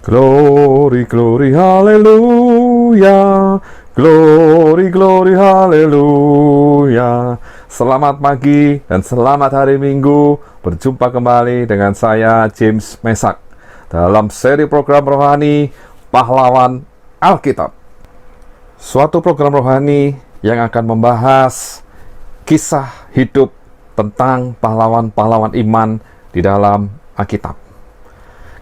Glory, glory, haleluya. Glory, glory, haleluya. Selamat pagi dan selamat hari Minggu. Berjumpa kembali dengan saya, James Mesak, dalam seri program rohani Pahlawan Alkitab. Suatu program rohani yang akan membahas kisah hidup tentang pahlawan-pahlawan iman di dalam Alkitab.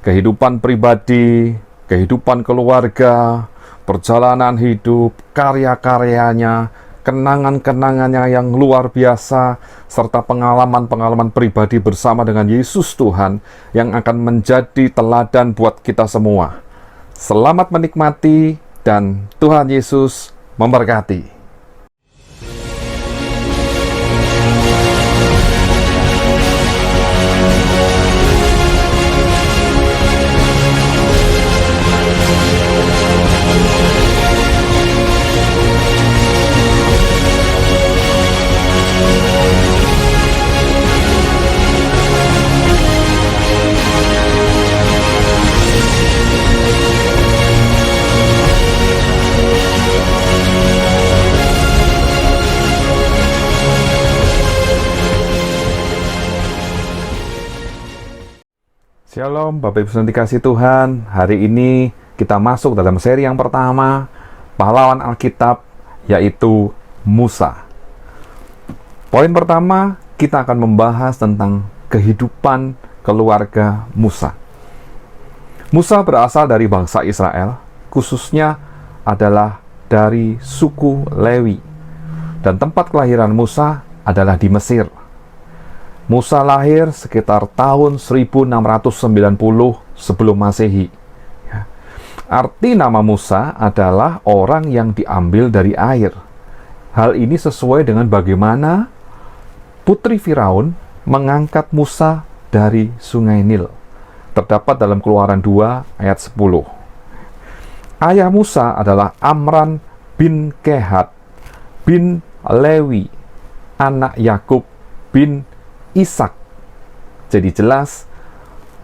Kehidupan pribadi, kehidupan keluarga, perjalanan hidup, karya-karyanya, kenangan-kenangannya yang luar biasa, serta pengalaman-pengalaman pribadi bersama dengan Yesus Tuhan yang akan menjadi teladan buat kita semua. Selamat menikmati dan Tuhan Yesus memberkati. Shalom, Bapak Ibu yang dikasihi Tuhan. Hari ini kita masuk dalam seri yang pertama, Pahlawan Alkitab, yaitu Musa. Poin pertama, kita akan membahas tentang kehidupan keluarga Musa. Musa berasal dari bangsa Israel, khususnya adalah dari suku Lewi. Dan tempat kelahiran Musa adalah di Mesir. Musa lahir sekitar tahun 1690 sebelum Masehi. Arti nama Musa adalah orang yang diambil dari air. Hal ini sesuai dengan bagaimana putri Firaun mengangkat Musa dari sungai Nil. Terdapat dalam Keluaran 2 ayat 10. Ayah Musa adalah Amran bin Kehat bin Lewi, anak Yakub bin Ishak. Jadi jelas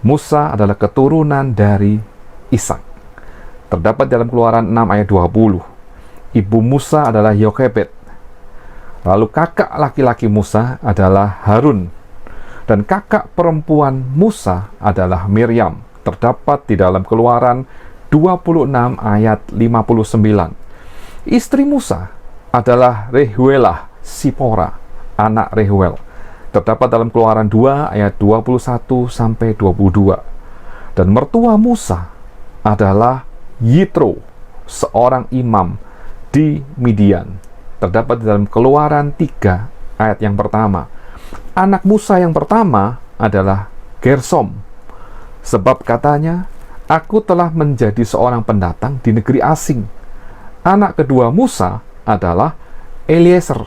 Musa adalah keturunan dari Ishak. Terdapat dalam Keluaran 6 ayat 20. Ibu Musa adalah Yokebed. Lalu kakak laki-laki Musa adalah Harun. Dan kakak perempuan Musa adalah Miriam. Terdapat di dalam Keluaran 26 ayat 59. Istri Musa adalah Rehuelah Sipora, anak Rehuel. Terdapat dalam Keluaran 2 ayat 21 sampai 22. Dan mertua Musa adalah Yitro, seorang imam di Midian. Terdapat dalam Keluaran 3 ayat yang pertama. Anak Musa yang pertama adalah Gersom, sebab katanya, aku telah menjadi seorang pendatang di negeri asing. Anak kedua Musa adalah Eliezer,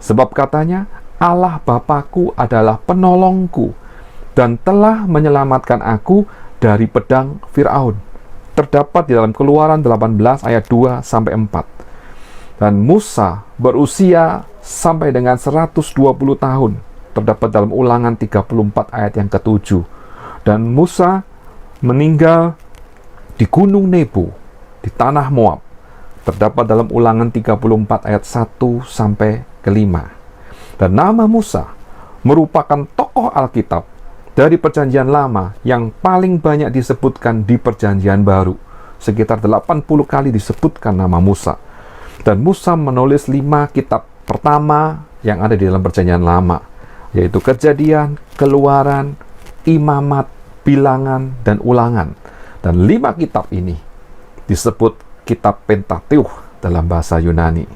sebab katanya, Allah Bapakku adalah penolongku dan telah menyelamatkan aku dari pedang Firaun. Terdapat di dalam Keluaran 18 ayat 2 sampai 4. Dan Musa berusia sampai dengan 120 tahun. Terdapat dalam Ulangan 34 ayat yang ke-7. Dan Musa meninggal di Gunung Nebo di tanah Moab. Terdapat dalam Ulangan 34 ayat 1 sampai ke-5. Dan nama Musa merupakan tokoh Alkitab dari Perjanjian Lama yang paling banyak disebutkan di Perjanjian Baru. Sekitar 80 kali disebutkan nama Musa. Dan Musa menulis 5 kitab pertama yang ada di dalam Perjanjian Lama, yaitu Kejadian, Keluaran, Imamat, Bilangan, dan Ulangan. Dan 5 kitab ini disebut kitab Pentateuch dalam bahasa Yunani.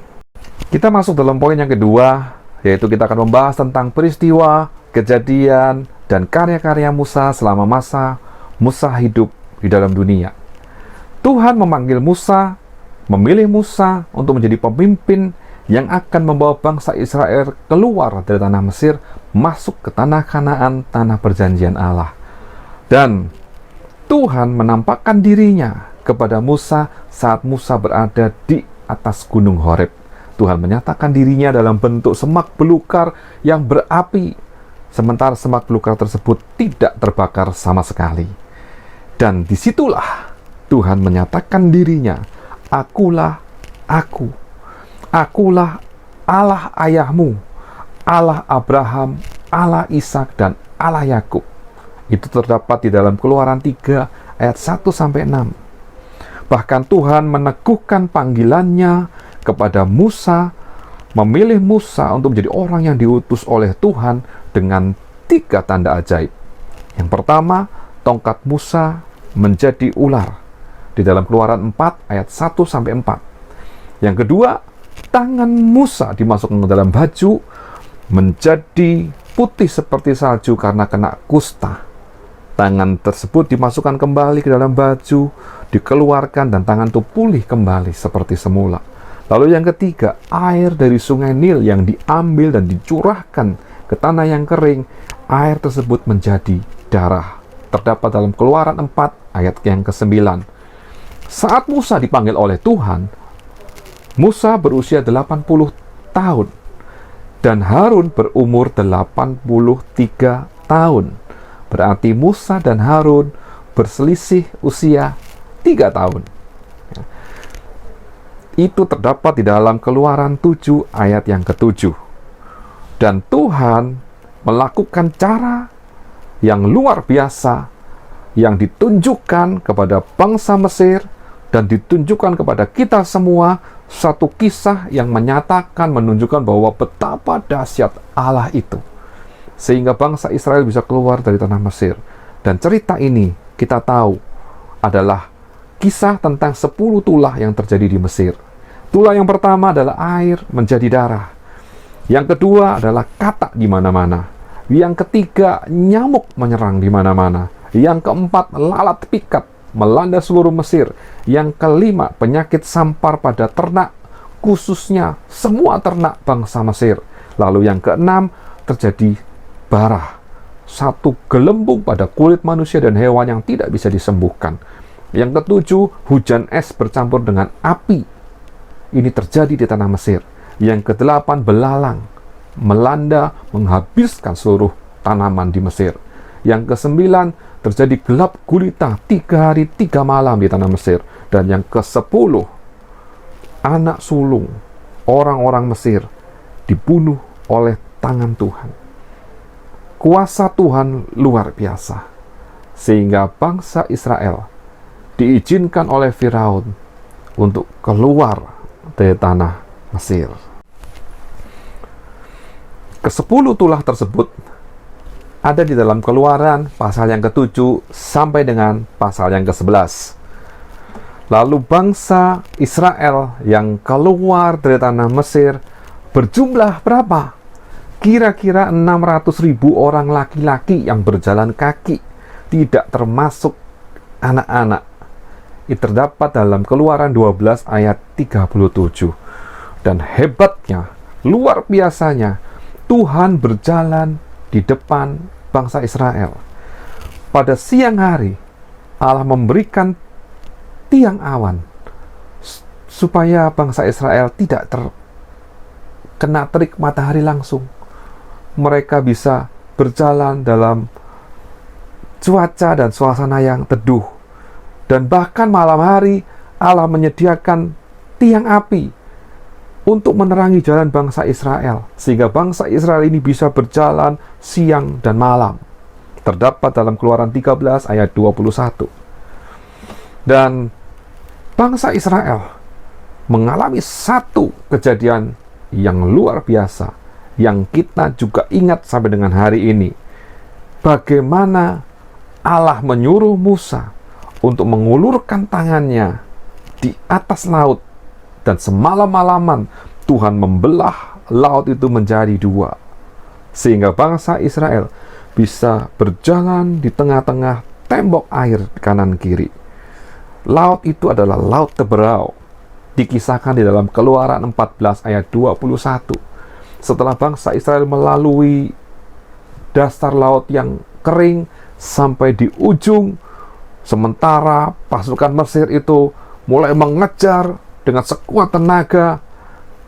Kita masuk dalam poin yang kedua, yaitu kita akan membahas tentang peristiwa, kejadian, dan karya-karya Musa selama masa Musa hidup di dalam dunia. Tuhan memanggil Musa, memilih Musa untuk menjadi pemimpin yang akan membawa bangsa Israel keluar dari tanah Mesir, masuk ke tanah Kanaan, tanah perjanjian Allah. Dan Tuhan menampakkan dirinya kepada Musa saat Musa berada di atas Gunung Horeb. Tuhan menyatakan dirinya dalam bentuk semak belukar yang berapi, sementara semak belukar tersebut tidak terbakar sama sekali. Dan disitulah Tuhan menyatakan dirinya, akulah aku, akulah Allah ayahmu, Allah Abraham, Allah Ishak, dan Allah Yakub. Itu terdapat di dalam Keluaran 3 ayat 1-6. Bahkan Tuhan meneguhkan panggilannya kepada Musa, memilih Musa untuk menjadi orang yang diutus oleh Tuhan dengan 3 tanda ajaib. Yang pertama, tongkat Musa menjadi ular di dalam Keluaran 4 ayat 1-4. Yang kedua, tangan Musa dimasukkan ke dalam baju menjadi putih seperti salju karena kena kusta. Tangan tersebut dimasukkan kembali ke dalam baju, dikeluarkan, dan tangan itu pulih kembali seperti semula. Lalu yang ketiga, air dari sungai Nil yang diambil dan dicurahkan ke tanah yang kering, air tersebut menjadi darah. Terdapat dalam Keluaran 4 ayat yang ke-9. Saat Musa dipanggil oleh Tuhan, Musa berusia 80 tahun dan Harun berumur 83 tahun. Berarti Musa dan Harun berselisih usia 3 tahun. Itu terdapat di dalam Keluaran 7 ayat yang ke-7. Dan Tuhan melakukan cara yang luar biasa yang ditunjukkan kepada bangsa Mesir dan ditunjukkan kepada kita semua, satu kisah yang menyatakan, menunjukkan bahwa betapa dahsyat Allah itu, sehingga bangsa Israel bisa keluar dari tanah Mesir. Dan cerita ini kita tahu adalah kisah tentang 10 tulah yang terjadi di Mesir. Tulah yang pertama adalah air menjadi darah. Yang kedua adalah katak di mana-mana. Yang ketiga, nyamuk menyerang di mana-mana. Yang keempat, lalat pikat melanda seluruh Mesir. Yang kelima, penyakit sampar pada ternak, khususnya semua ternak bangsa Mesir. Lalu yang keenam, terjadi barah, satu gelembung pada kulit manusia dan hewan yang tidak bisa disembuhkan. Yang ketujuh, hujan es bercampur dengan api. Ini terjadi di tanah Mesir. Yang kedelapan, belalang melanda, menghabiskan seluruh tanaman di Mesir. Yang kesembilan, terjadi gelap gulita 3 hari 3 malam di tanah Mesir. Dan yang ke-10, anak sulung orang-orang Mesir dibunuh oleh tangan Tuhan. Kuasa Tuhan luar biasa, sehingga bangsa Israel diizinkan oleh Firaun untuk keluar dari tanah Mesir. Ke-10 tulah tersebut ada di dalam Keluaran pasal yang ke-7 sampai dengan pasal yang ke-11. Lalu bangsa Israel yang keluar dari tanah Mesir berjumlah berapa? Kira-kira 600.000 orang laki-laki yang berjalan kaki, tidak termasuk anak-anak. Itu terdapat dalam Keluaran 12 ayat 37. Dan hebatnya, luar biasanya, Tuhan berjalan di depan bangsa Israel. Pada siang hari, Allah memberikan tiang awan supaya bangsa Israel tidak terkena terik matahari langsung. Mereka bisa berjalan dalam cuaca dan suasana yang teduh. Dan bahkan malam hari Allah menyediakan tiang api untuk menerangi jalan bangsa Israel, sehingga bangsa Israel ini bisa berjalan siang dan malam. Terdapat dalam Keluaran 13 ayat 21. Dan bangsa Israel mengalami satu kejadian yang luar biasa, yang kita juga ingat sampai dengan hari ini. Bagaimana Allah menyuruh Musa untuk mengulurkan tangannya di atas laut, dan semalam-malaman Tuhan membelah laut itu menjadi 2, sehingga bangsa Israel bisa berjalan di tengah-tengah tembok air kanan kiri. Laut itu adalah Laut Teberau, dikisahkan di dalam Keluaran 14 ayat 21. Setelah bangsa Israel melalui dasar laut yang kering sampai di ujung, sementara pasukan Mesir itu mulai mengejar dengan sekuat tenaga,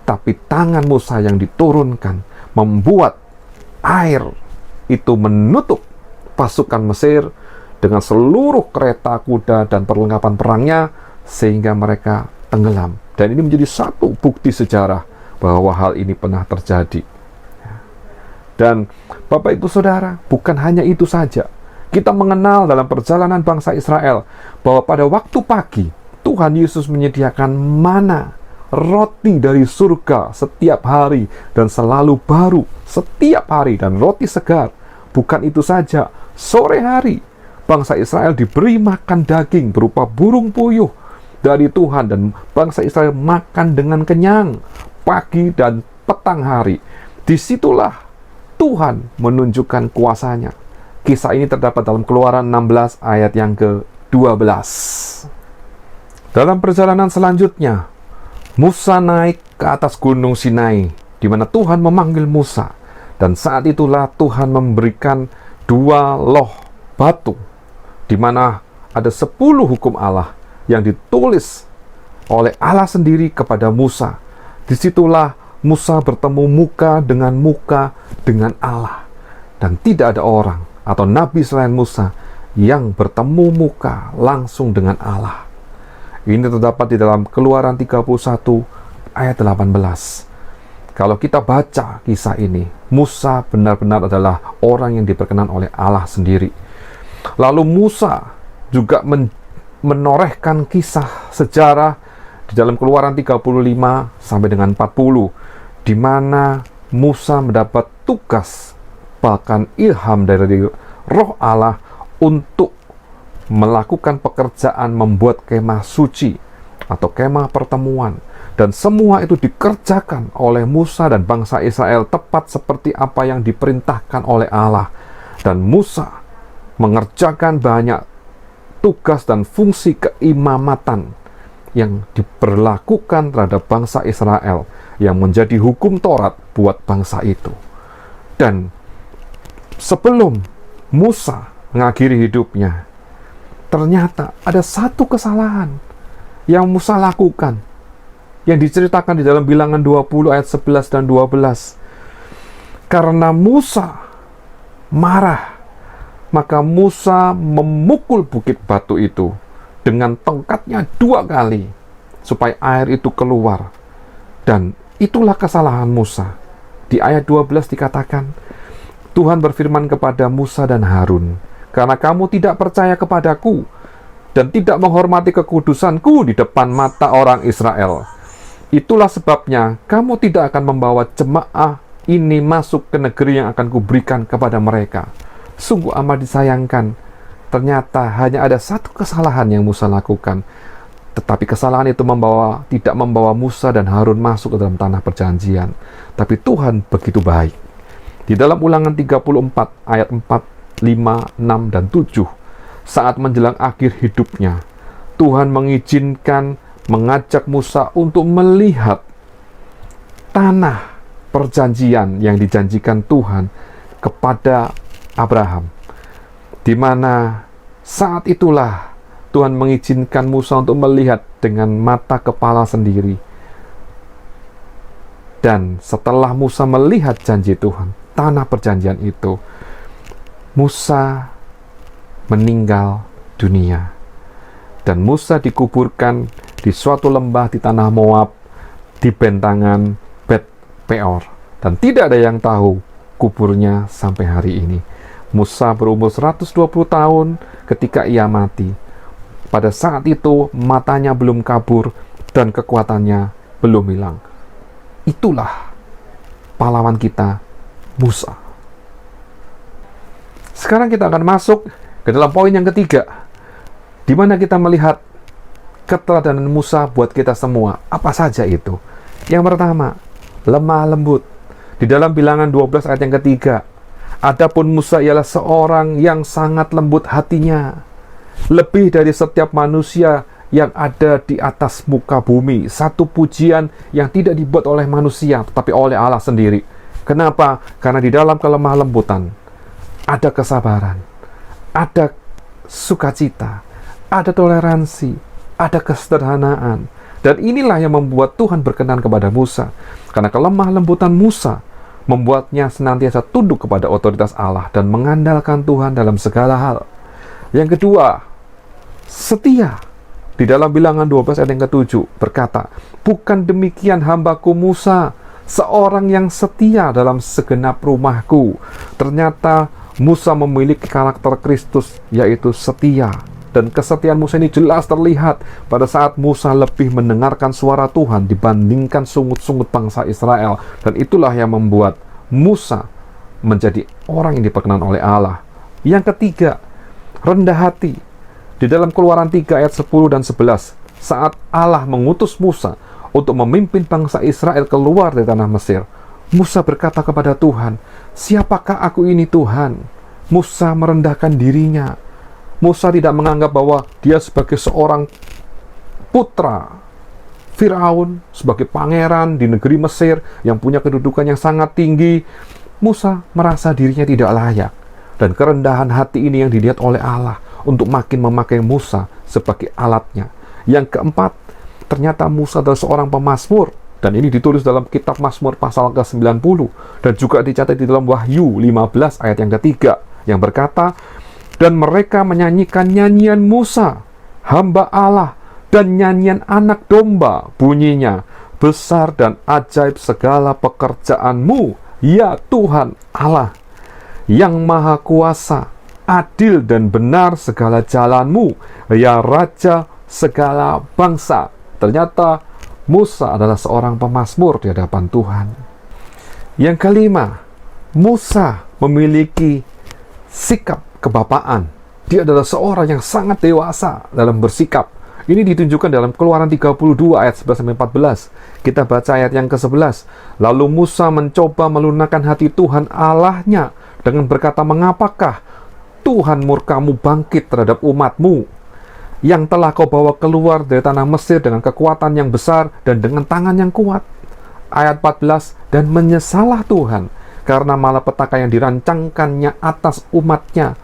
tapi tangan Musa yang diturunkan membuat air itu menutup pasukan Mesir, dengan seluruh kereta, kuda, dan perlengkapan perangnya, sehingga mereka tenggelam. Dan ini menjadi satu bukti sejarah bahwa hal ini pernah terjadi. Dan Bapak Ibu Saudara, bukan hanya itu saja. Kita mengenal dalam perjalanan bangsa Israel bahwa pada waktu pagi Tuhan Yesus menyediakan mana, roti dari surga setiap hari dan selalu baru setiap hari, dan roti segar. Bukan itu saja, sore hari bangsa Israel diberi makan daging berupa burung puyuh dari Tuhan, dan bangsa Israel makan dengan kenyang pagi dan petang hari. Disitulah Tuhan menunjukkan kuasanya. Kisah ini terdapat dalam Keluaran 16 ayat yang ke-12. Dalam perjalanan selanjutnya, Musa naik ke atas gunung Sinai, di mana Tuhan memanggil Musa. Dan saat itulah Tuhan memberikan 2 loh batu, di mana ada 10 hukum Allah yang ditulis oleh Allah sendiri kepada Musa. Disitulah Musa bertemu muka dengan Allah. Dan tidak ada orang atau nabi selain Musa yang bertemu muka langsung dengan Allah. Ini terdapat di dalam Keluaran 31 ayat 18. Kalau kita baca kisah ini, Musa benar-benar adalah orang yang diperkenan oleh Allah sendiri. Lalu Musa juga menorehkan kisah sejarah di dalam Keluaran 35 sampai dengan 40, di mana Musa mendapat tugas, bahkan ilham dari Roh Allah untuk melakukan pekerjaan membuat kemah suci atau kemah pertemuan. Dan semua itu dikerjakan oleh Musa dan bangsa Israel tepat seperti apa yang diperintahkan oleh Allah. Dan Musa mengerjakan banyak tugas dan fungsi keimamatan yang diberlakukan terhadap bangsa Israel, yang menjadi hukum Taurat buat bangsa itu. Dan sebelum Musa mengakhiri hidupnya, ternyata ada satu kesalahan yang Musa lakukan, yang diceritakan di dalam Bilangan 20 ayat 11 dan 12. Karena Musa marah, maka Musa memukul bukit batu itu dengan tongkatnya 2 kali, supaya air itu keluar. Dan itulah kesalahan Musa. Di ayat 12 dikatakan, Tuhan berfirman kepada Musa dan Harun, karena kamu tidak percaya kepadaku dan tidak menghormati kekudusanku di depan mata orang Israel, itulah sebabnya kamu tidak akan membawa jemaah ini masuk ke negeri yang akan kuberikan kepada mereka. Sungguh amat disayangkan, ternyata hanya ada satu kesalahan yang Musa lakukan, tetapi kesalahan itu tidak membawa Musa dan Harun masuk ke dalam tanah perjanjian. Tapi Tuhan begitu baik. Di dalam Ulangan 34 ayat 4, 5, 6, dan 7, saat menjelang akhir hidupnya, Tuhan mengizinkan, mengajak Musa untuk melihat tanah perjanjian yang dijanjikan Tuhan kepada Abraham, di mana saat itulah Tuhan mengizinkan Musa untuk melihat dengan mata kepala sendiri. Dan setelah Musa melihat janji Tuhan, tanah perjanjian itu, Musa meninggal dunia. Dan Musa dikuburkan di suatu lembah di tanah Moab, di bentangan Bet Peor. Dan tidak ada yang tahu kuburnya sampai hari ini. Musa berumur 120 tahun ketika ia mati. Pada saat itu matanya belum kabur dan kekuatannya belum hilang. Itulah pahlawan kita, Musa. Sekarang kita akan masuk ke dalam poin yang ketiga, di mana kita melihat keteladanan Musa buat kita semua. Apa saja itu? Yang pertama, lemah lembut. Di dalam Bilangan 12 ayat yang ketiga, adapun Musa ialah seorang yang sangat lembut hatinya, lebih dari setiap manusia yang ada di atas muka bumi. Satu pujian yang tidak dibuat oleh manusia, tetapi oleh Allah sendiri. Kenapa? Karena di dalam kelemah lembutan ada kesabaran, ada sukacita, ada toleransi, ada kesederhanaan. Dan inilah yang membuat Tuhan berkenan kepada Musa. Karena kelemah lembutan Musa membuatnya senantiasa tunduk kepada otoritas Allah dan mengandalkan Tuhan dalam segala hal. Yang kedua, setia. Di dalam Bilangan 12 ayat yang ke-7 berkata, bukan demikian hambaku Musa, seorang yang setia dalam segenap rumahku. Ternyata Musa memiliki karakter Kristus, yaitu setia. Dan kesetiaan Musa ini jelas terlihat pada saat Musa lebih mendengarkan suara Tuhan dibandingkan sungut-sungut bangsa Israel. Dan itulah yang membuat Musa menjadi orang yang diperkenan oleh Allah. Yang ketiga, rendah hati. Di dalam Keluaran 3 ayat 10 dan 11, saat Allah mengutus Musa untuk memimpin bangsa Israel keluar dari tanah Mesir, Musa berkata kepada Tuhan, siapakah aku ini Tuhan? Musa merendahkan dirinya. Musa tidak menganggap bahwa dia sebagai seorang putra Firaun, sebagai pangeran di negeri Mesir yang punya kedudukan yang sangat tinggi. Musa merasa dirinya tidak layak. Dan kerendahan hati ini yang dilihat oleh Allah untuk makin memakai Musa sebagai alatnya. Yang keempat, ternyata Musa adalah seorang pemazmur. Dan ini ditulis dalam kitab Mazmur pasal ke-90. Dan juga dicatat di dalam Wahyu 15 ayat yang ketiga. Yang berkata, dan mereka menyanyikan nyanyian Musa, hamba Allah, dan nyanyian anak domba, bunyinya, besar dan ajaib segala pekerjaanmu, ya Tuhan Allah, yang maha kuasa, adil dan benar segala jalanmu, ya Raja segala bangsa. Ternyata Musa adalah seorang pemazmur di hadapan Tuhan. Yang kelima, Musa memiliki sikap kebapaan. Dia adalah seorang yang sangat dewasa dalam bersikap. Ini ditunjukkan dalam Keluaran 32 ayat 11-14. Kita baca ayat yang ke-11. Lalu Musa mencoba melunakkan hati Tuhan Allahnya dengan berkata, mengapakah Tuhan murkamu bangkit terhadap umatmu yang telah kau bawa keluar dari tanah Mesir dengan kekuatan yang besar dan dengan tangan yang kuat. Ayat 14, dan menyesalah Tuhan karena malapetaka yang dirancangkannya atas umatnya.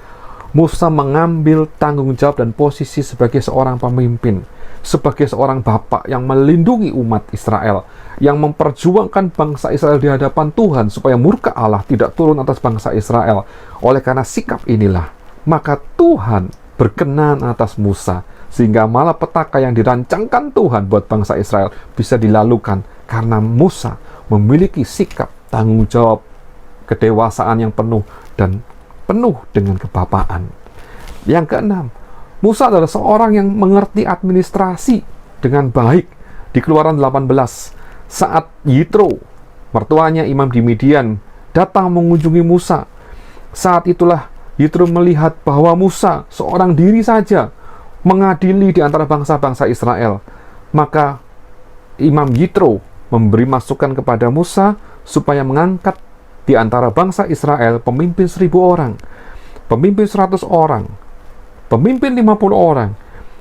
Musa mengambil tanggung jawab dan posisi sebagai seorang pemimpin, sebagai seorang bapak yang melindungi umat Israel, yang memperjuangkan bangsa Israel di hadapan Tuhan supaya murka Allah tidak turun atas bangsa Israel. Oleh karena sikap inilah, maka Tuhan berkenan atas Musa, sehingga malapetaka yang dirancangkan Tuhan buat bangsa Israel bisa dilalukan karena Musa memiliki sikap tanggung jawab, kedewasaan yang penuh dan penuh dengan kebapaan. Yang keenam, Musa adalah seorang yang mengerti administrasi dengan baik. Di Keluaran 18, saat Yitro, mertuanya imam di Midian, datang mengunjungi Musa. Saat itulah Yitro melihat bahwa Musa seorang diri saja mengadili di antara bangsa-bangsa Israel. Maka Imam Yitro memberi masukan kepada Musa supaya mengangkat di antara bangsa Israel pemimpin 1000 orang, pemimpin 100 orang, pemimpin 50 orang,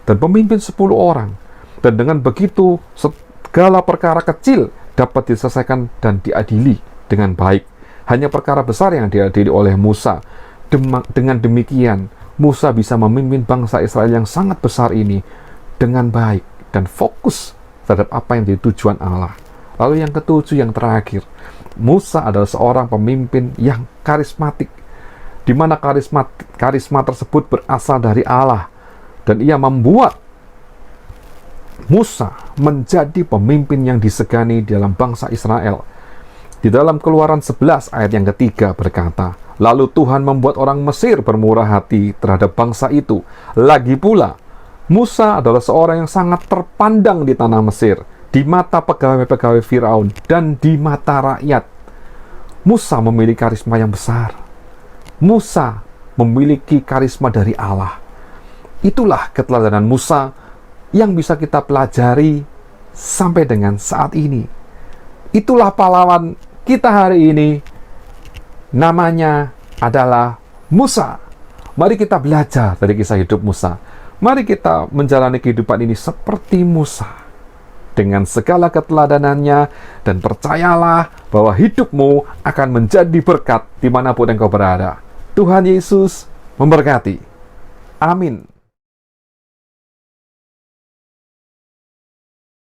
dan pemimpin 10 orang. Dan dengan begitu segala perkara kecil dapat diselesaikan dan diadili dengan baik. Hanya perkara besar yang diadili oleh Musa. Dengan demikian, Musa bisa memimpin bangsa Israel yang sangat besar ini dengan baik dan fokus terhadap apa yang jadi tujuan Allah. Lalu yang ketujuh, yang terakhir, Musa adalah seorang pemimpin yang karismatik, di mana karisma tersebut berasal dari Allah, dan ia membuat Musa menjadi pemimpin yang disegani dalam bangsa Israel. Di dalam Keluaran 11 ayat yang ketiga berkata, lalu Tuhan membuat orang Mesir bermurah hati terhadap bangsa itu. Lagi pula, Musa adalah seorang yang sangat terpandang di tanah Mesir, di mata pegawai-pegawai Firaun, dan di mata rakyat. Musa memiliki karisma yang besar. Musa memiliki karisma dari Allah. Itulah keteladanan Musa yang bisa kita pelajari sampai dengan saat ini. Itulah pahlawan kita hari ini. Namanya adalah Musa. Mari kita belajar dari kisah hidup Musa. Mari kita menjalani kehidupan ini seperti Musa, dengan segala keteladanannya, dan percayalah bahwa hidupmu akan menjadi berkat dimanapun engkau berada. Tuhan Yesus memberkati. Amin.